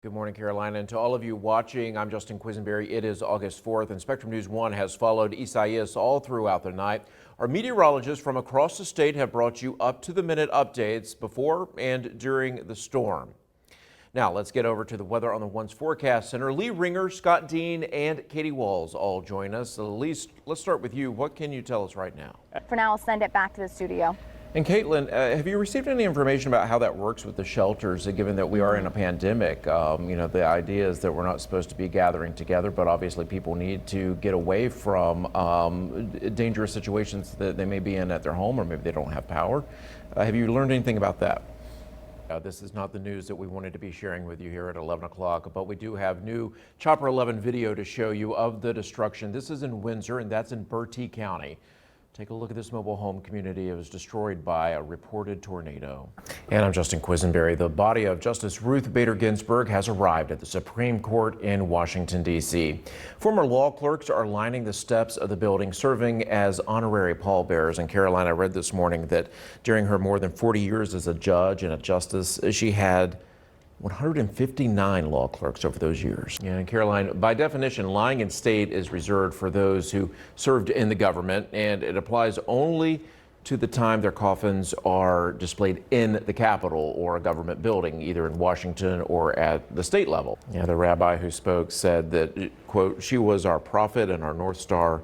Good morning, Carolina, and to all of you watching, I'm Justin Quesinberry. It is August 4th, and Spectrum News 1 has followed Isaias all throughout the night. Our meteorologists from across the state have brought you up-to-the-minute updates before and during the storm. Now, let's get over to the weather on the One's Forecast Center. Lee Ringer, Scott Dean, and Katie Walls all join us. Lee, let's start with you. What can you tell us right now? For now, I'll send it back to the studio. And Caitlin, have you received any information about how that works with the shelters, given that we are in a pandemic? The idea is that we're not supposed to be gathering together, but obviously people need to get away from dangerous situations that they may be in at their home, or maybe they don't have power. Have you learned anything about that? This is not the news that we wanted to be sharing with you here at 11 o'clock, but we do have new Chopper 11 video to show you of the destruction. This is in Windsor, and that's in Bertie County. Take a look at this mobile home community. It was destroyed by a reported tornado. And I'm Justin Quesinberry. The body of Justice Ruth Bader Ginsburg has arrived at the Supreme Court in Washington, D.C. Former law clerks are lining the steps of the building, serving as honorary pallbearers. And Carolina, read this morning that during her more than 40 years as a judge and a justice, she had 159 law clerks over those years. And Caroline, by definition, lying in state is reserved for those who served in the government, and it applies only to the time their coffins are displayed in the Capitol or a government building, either in Washington or at the state level. Yeah, the rabbi who spoke said that, quote, "She was our prophet and our North Star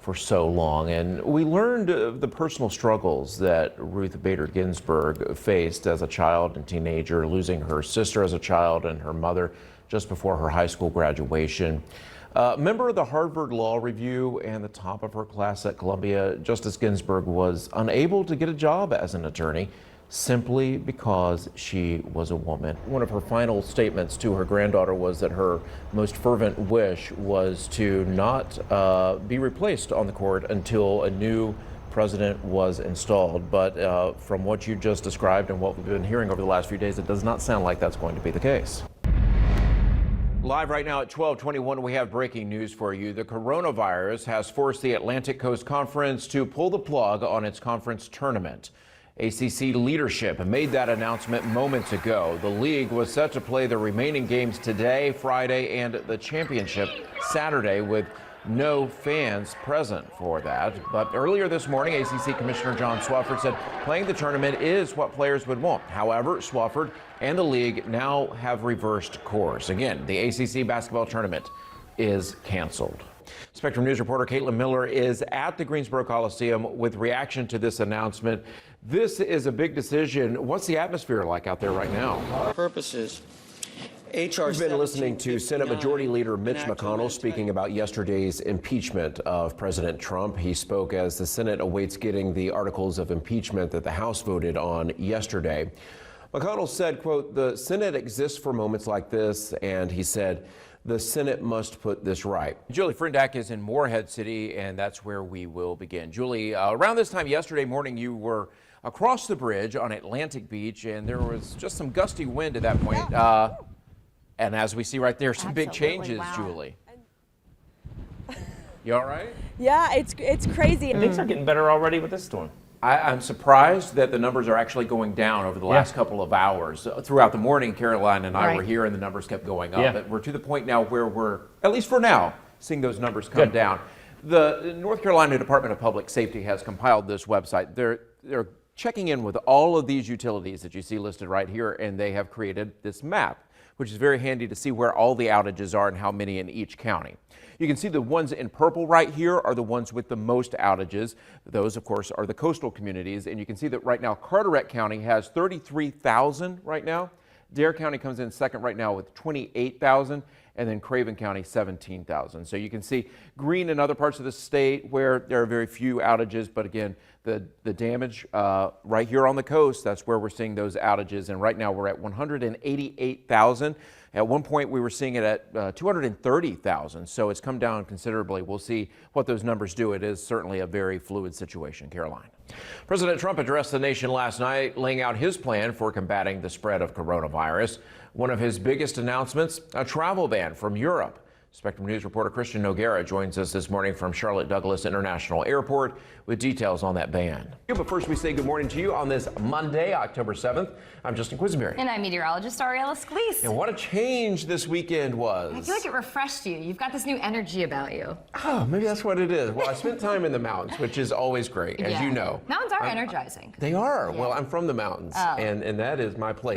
for so long." And we learned of the personal struggles that Ruth Bader Ginsburg faced as a child and teenager, losing her sister as a child and her mother just before her high school graduation. Member of the Harvard Law Review and the top of her class at Columbia, Justice Ginsburg was unable to get a job as an attorney simply because she was a woman. One of her final statements to her granddaughter was that her most fervent wish was to not be replaced on the court until a new president was installed. But from what you just described and what we've been hearing over the last few days, it does not sound like that's going to be the case. Live right now at 12:21, we have breaking news for you. The coronavirus has forced the Atlantic Coast Conference to pull the plug on its conference tournament. ACC leadership made that announcement moments ago. The league was set to play the remaining games today, Friday, and the championship Saturday, with no fans present for that. But earlier this morning, ACC Commissioner John Swofford said playing the tournament is what players would want. However, Swofford and the league now have reversed course. Again, the ACC basketball tournament is canceled. Spectrum News reporter Caitlin Miller is at the Greensboro Coliseum with reaction to this announcement. This is a big decision. What's the atmosphere like out there right now? Purposes. HR We've been listening to Senate Majority Leader Mitch McConnell speaking about yesterday's impeachment of President Trump. He spoke as the Senate awaits getting the articles of impeachment that the House voted on yesterday. McConnell said, quote, "The Senate exists for moments like this," and he said, "The Senate must put this right." Julie Frindak is in Morehead City, and that's where we will begin. Julie, around this time yesterday morning, you were across the bridge on Atlantic Beach, and there was just some gusty wind at that point. And as we see right there, some big changes, wow. Julie. You all right? Yeah, it's crazy. Things are getting better already with this storm. I'm surprised that the numbers are actually going down over the last couple of hours. Throughout the morning, Caroline and I were here, and the numbers kept going up. But we're to the point now where we're, at least for now, seeing those numbers come down. The North Carolina Department of Public Safety has compiled this website. They're checking in with all of these utilities that you see listed right here, and they have created this map, which is very handy to see where all the outages are and how many in each county. You can see the ones in purple right here are the ones with the most outages. Those, of course, are the coastal communities. And you can see that right now, Carteret County has 33,000 right now. Dare County comes in second right now with 28,000, and then Craven County 17,000. So you can see green in other parts of the state where there are very few outages, but again, the damage right here on the coast, that's where we're seeing those outages. And right now we're at 188,000. At one point we were seeing it at 230,000. So it's come down considerably. We'll see what those numbers do. It is certainly a very fluid situation. Caroline. President Trump addressed the nation last night, laying out his plan for combating the spread of coronavirus. One of his biggest announcements, a travel ban from Europe. Spectrum News reporter Christian Noguera joins us this morning from Charlotte Douglas International Airport with details on that ban. But first, we say good morning to you on this Monday, October 7th. I'm Justin Quesinberry. And I'm meteorologist Ariella Scalise. And what a change this weekend was. I feel like it refreshed you. You've got this new energy about you. Oh, maybe that's what it is. Well, I spent time in the mountains, which is always great, as you know. Mountains are energizing. They are. Well, I'm from the mountains, and that is my place.